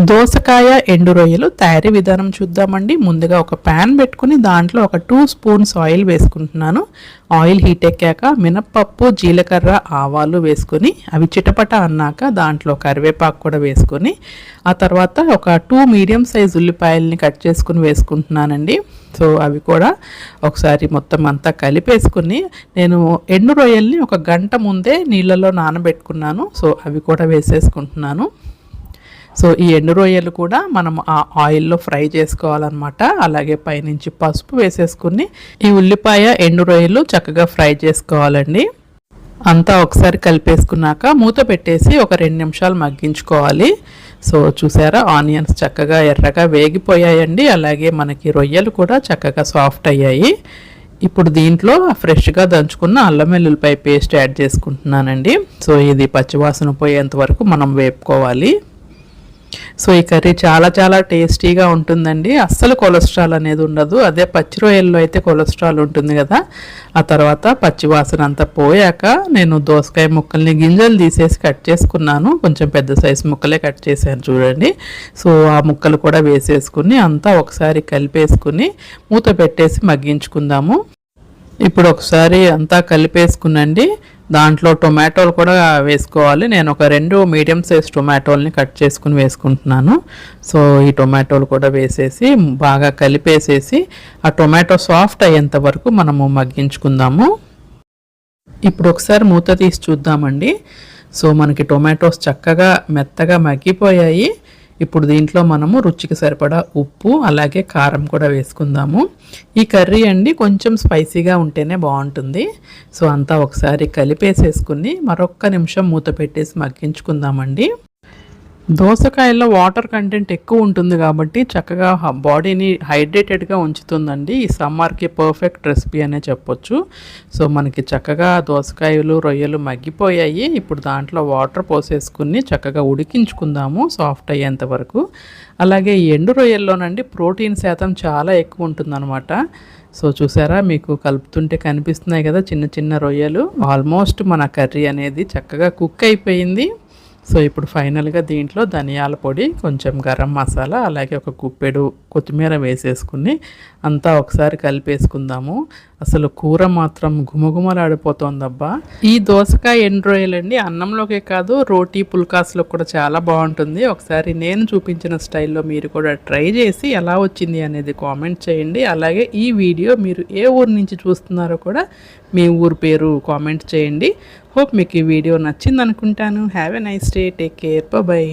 దోసకాయ ఎండు రొయ్యలు తయారీ విధానం చూద్దామండి. ముందుగా ఒక ప్యాన్ పెట్టుకుని దాంట్లో ఒక 2 స్పూన్స్ ఆయిల్ వేసుకుంటున్నాను. ఆయిల్ హీట్ ఎక్కాక మినప్పప్పు, జీలకర్ర, ఆవాలు వేసుకొని అవి చిటపట అన్నాక దాంట్లో కరివేపాకు కూడా వేసుకొని ఆ తర్వాత ఒక 2 మీడియం సైజ్ ఉల్లిపాయలని కట్ చేసుకుని వేసుకుంటున్నానండి. సో అవి కూడా ఒకసారి మొత్తం అంతా కలిపేసుకుని నేను ఎండు రొయ్యల్ని 1 గంట ముందే నీళ్ళలో నానబెట్టుకున్నాను. సో అవి కూడా వేసేసుకుంటున్నాను. సో ఈ ఎండు రొయ్యలు కూడా మనం ఆ ఆయిల్లో ఫ్రై చేసుకోవాలన్నమాట. అలాగే పైనుంచి పసుపు వేసేసుకుని ఈ ఉల్లిపాయ ఎండు రొయ్యలు చక్కగా ఫ్రై చేసుకోవాలండి. అంతా ఒకసారి కలిపేసుకున్నాక మూత పెట్టేసి ఒక 2 నిమిషాలు మగ్గించుకోవాలి. సో చూసారా, ఆనియన్స్ చక్కగా ఎర్రగా వేగిపోయాయండి. అలాగే మనకి రొయ్యలు కూడా చక్కగా సాఫ్ట్ అయ్యాయి. ఇప్పుడు దీంట్లో ఫ్రెష్గా దంచుకున్న అల్లం వెల్లుల్లిపాయ పేస్ట్ యాడ్ చేసుకుంటున్నానండి. సో ఇది పచ్చివాసన పోయేంత వరకు మనం వేపుకోవాలి. సో ఈ కర్రీ చాలా టేస్టీగా ఉంటుందండి. అస్సలు కొలెస్ట్రాల్ అనేది ఉండదు. అదే పచ్చి రొయ్యల్లో అయితే కొలెస్ట్రాల్ ఉంటుంది కదా. ఆ తర్వాత పచ్చివాసన అంతా పోయాక నేను దోసకాయ ముక్కల్ని గింజలు తీసేసి కట్ చేసుకున్నాను. కొంచెం పెద్ద సైజు ముక్కలే కట్ చేశాను చూడండి. సో ఆ ముక్కలు కూడా వేసేసుకుని అంతా ఒకసారి కలిపేసుకుని మూత పెట్టేసి మగ్గించుకుందాము. ఇప్పుడు ఒకసారి అంతా కలిపేసుకునండి. దాంట్లో టొమాటోలు కూడా వేసుకోవాలి. నేను ఒక 2 మీడియం సైజ్ టొమాటోల్ని కట్ చేసుకుని వేసుకుంటున్నాను. సో ఈ టొమాటోలు కూడా వేసేసి బాగా కలిపేసేసి ఆ టొమాటో సాఫ్ట్ అయ్యేంత వరకు మనము మగ్గించుకుందాము. ఇప్పుడు ఒకసారి మూత తీసి చూద్దామండి. సో మనకి టొమాటోస్ చక్కగా మెత్తగా మగ్గిపోయాయి. ఇప్పుడు దీంట్లో మనము రుచికి సరిపడా ఉప్పు అలాగే కారం కూడా వేసుకుందాము. ఈ కర్రీ అండి కొంచెం స్పైసీగా ఉంటేనే బాగుంటుంది. సో అంతా ఒకసారి కలిపేసేసుకుని మరొక్క నిమిషం మూత పెట్టేసి మగ్గించుకుందామండి. దోసకాయల్లో వాటర్ కంటెంట్ ఎక్కువ ఉంటుంది కాబట్టి చక్కగా బాడీని హైడ్రేటెడ్గా ఉంచుతుందండి. ఈ సమ్మర్కి పర్ఫెక్ట్ రెసిపీ అనే చెప్పొచ్చు. సో మనకి చక్కగా దోసకాయలు రొయ్యలు మగ్గిపోయాయి. ఇప్పుడు దాంట్లో వాటర్ పోసేసుకుని చక్కగా ఉడికించుకుందాము సాఫ్ట్ అయ్యేంత వరకు. అలాగే ఈ ఎండు రొయ్యల్లోనండి ప్రోటీన్ శాతం చాలా ఎక్కువ ఉంటుందన్నమాట. సో చూసారా, మీకు కలుపుతుంటే కనిపిస్తున్నాయి కదా చిన్న రొయ్యలు. ఆల్మోస్ట్ మన కర్రీ అనేది చక్కగా కుక్ అయిపోయింది. సో ఇప్పుడు ఫైనల్గా దీంట్లో ధనియాల పొడి, కొంచెం గరం మసాలా, అలాగే ఒక గుప్పెడు కొత్తిమీర వేసేసుకుని అంతా ఒకసారి కలిపేసుకుందాము. అసలు కూర మాత్రం గుమగుమలాడిపోతుందబ్బా. ఈ దోసకాయ ఎండు రొయ్యలండి అన్నంలోకే కాదు రోటీ పుల్కాస్లో కూడా చాలా బాగుంటుంది. ఒకసారి నేను చూపించిన స్టైల్లో మీరు కూడా ట్రై చేసి ఎలా వచ్చింది అనేది కామెంట్ చేయండి. అలాగే ఈ వీడియో మీరు ఏ ఊరు నుంచి చూస్తున్నారో కూడా మీ ఊరు పేరు కామెంట్ చేయండి. హోప్ మీకు ఈ వీడియో నచ్చింది అనుకుంటాను. Have a nice day, take care, by.